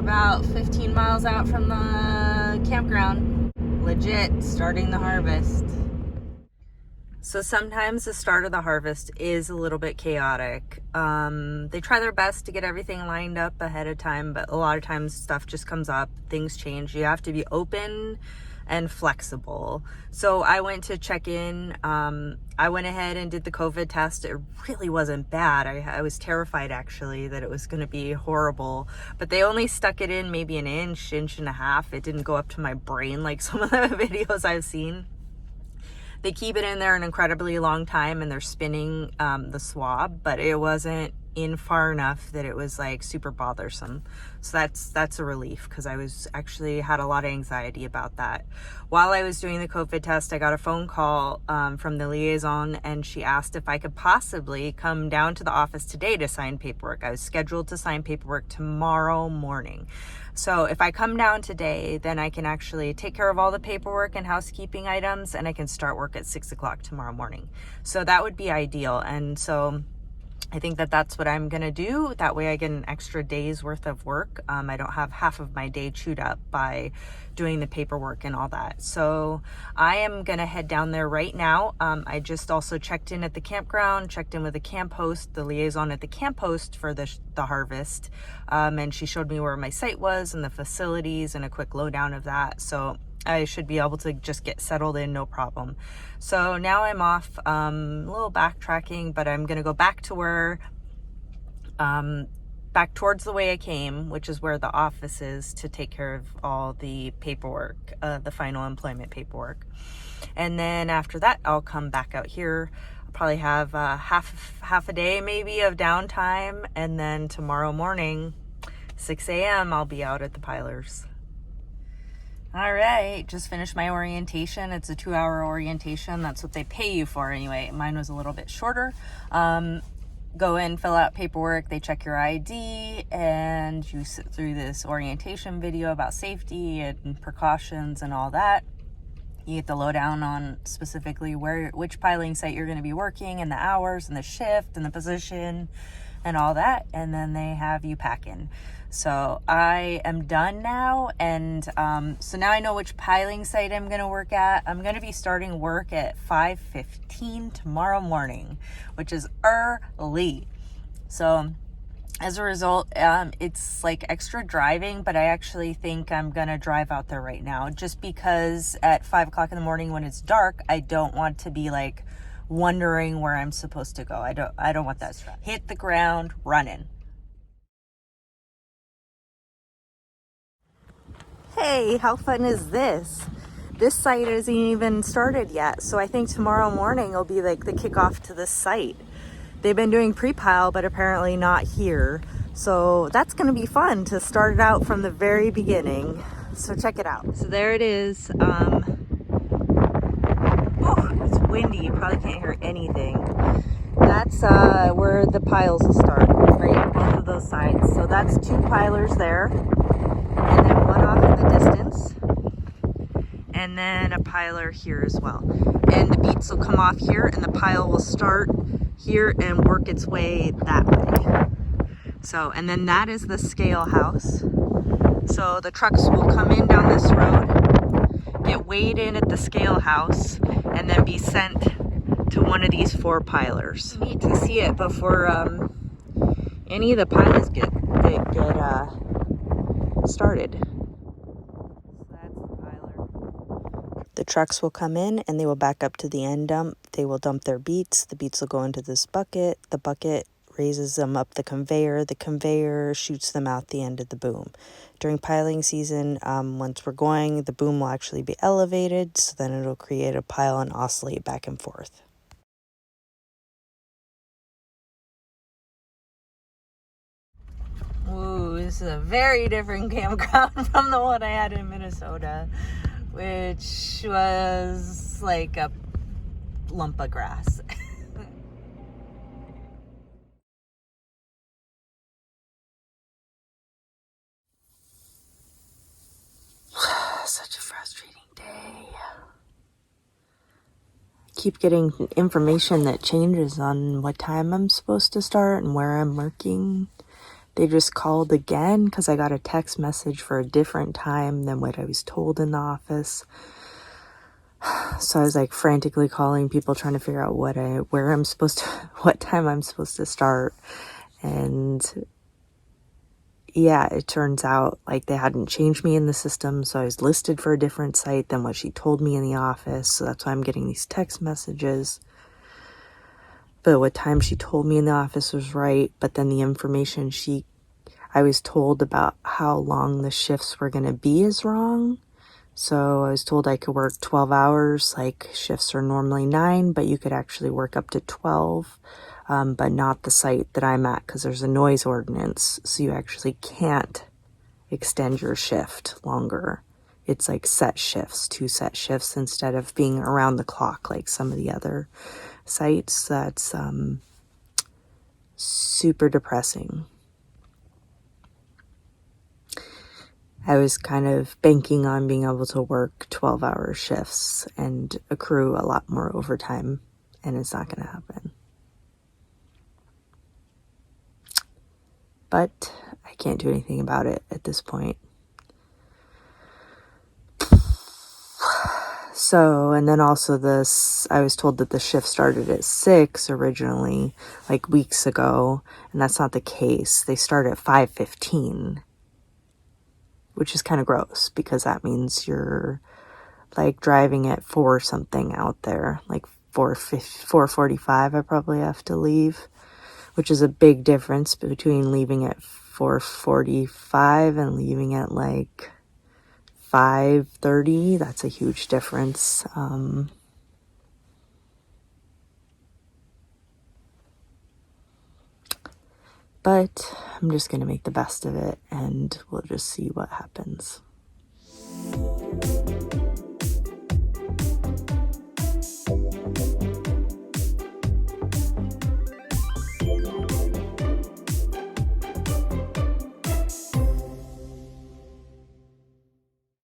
about 15 miles out from the campground. Legit, starting the harvest. So sometimes the start of the harvest is a little bit chaotic. They try their best to get everything lined up ahead of time, but a lot of times stuff just comes up, things change. You have to be open and flexible. So I went to check in. I went ahead and did the COVID test. It really wasn't bad. I was terrified actually that it was going to be horrible, but they only stuck it in maybe an inch and a half. It didn't go up to my brain like some of the videos I've seen. They keep it in there an incredibly long time and they're spinning the swab, but it wasn't in far enough that it was like super bothersome. So that's a relief, because I was actually had a lot of anxiety about that. While I was doing the COVID test, I got a phone call from the liaison, and she asked if I could possibly come down to the office today to sign paperwork. I was scheduled to sign paperwork tomorrow morning. So if I come down today, then I can actually take care of all the paperwork and housekeeping items, and I can start work at 6 o'clock tomorrow morning. So that would be ideal. And so I think that that's what I'm going to do. That way I get an extra day's worth of work. I don't have half of my day chewed up by doing the paperwork and all that. So I am going to head down there right now. I just also checked in at the campground, checked in with the camp host, the liaison at the camp host for the harvest. And she showed me where my site was and the facilities and a quick lowdown of that. So I should be able to just get settled in, no problem. So now I'm off, a little backtracking, but I'm going to go back to where, back towards the way I came, which is where the office is, to take care of all the paperwork, the final employment paperwork. And then after that, I'll come back out here. I'll probably have half a day maybe of downtime. And then tomorrow morning, 6 a.m., I'll be out at the pilers. All right, just finished my orientation. It's a 2-hour orientation. That's what they pay you for anyway. Mine was a little bit shorter. Go in, fill out paperwork. They check your ID, and you sit through this orientation video about safety and precautions and all that. You get the lowdown on specifically which piling site you're going to be working, and the hours and the shift and the position and all that. And then they have you pack in. So I am done now, and so now I know which piling site I'm going to work at. I'm going to be starting work at 5:15 tomorrow morning, which is early. So as a result, it's like extra driving, but I actually think I'm going to drive out there right now, just because at 5 o'clock in the morning when it's dark, I don't want to be like wondering where I'm supposed to go. I don't want that stress. Hit the ground running. Hey, how fun is this? This site isn't even started yet, so I think tomorrow morning will be like the kickoff to this site. They've been doing pre-pile, but apparently not here. So that's going to be fun to start it out from the very beginning. So check it out. So there it is. It's windy. You probably can't hear anything. That's where the piles will start, right on both of those sides. So that's 2 pilers there, and then one off in the distance, and then a piler here as well. And the beets will come off here, and the pile will start here and work its way that way. So, and then that is the scale house. So the trucks will come in down this road, get weighed in at the scale house, and then be sent to one of these 4 pilers. Neat to see it before any of the piles get started. So that's the piler. The trucks will come in and they will back up to the end dump. They will dump their beets. The beets will go into this bucket. The bucket raises them up the conveyor. The conveyor shoots them out the end of the boom. During piling season, once we're going, the boom will actually be elevated, so then it'll create a pile and oscillate back and forth. Ooh, this is a very different campground from the one I had in Minnesota, which was like a lump of grass. Such a frustrating day. Keep getting information that changes on what time I'm supposed to start and where I'm working. they just called again because I got a text message for a different time than what I was told in the office. So I was like frantically calling people, trying to figure out what time I'm supposed to start. And yeah, it turns out like they hadn't changed me in the system, so I was listed for a different site than what she told me in the office. So that's why I'm getting these text messages. But what time she told me in the office was right, but then the information I was told about how long the shifts were going to be is wrong. So I was told I could work 12 hours, like shifts are normally 9, but you could actually work up to 12, but not the site that I'm at because there's a noise ordinance. So you actually can't extend your shift longer. It's like set shifts, 2 set shifts instead of being around the clock like some of the other sites. That's super depressing. I was kind of banking on being able to work 12-hour shifts and accrue a lot more overtime, and it's not going to happen. But I can't do anything about it at this point. So, and then also I was told that the shift started at 6 originally, like weeks ago, and that's not the case. They start at 5:15. Which is kind of gross because that means you're like driving at 4 something out there, like 4:45 I probably have to leave, which is a big difference between leaving at 4:45 and leaving at like 5:30. That's a huge difference. But I'm just going to make the best of it, and we'll just see what happens.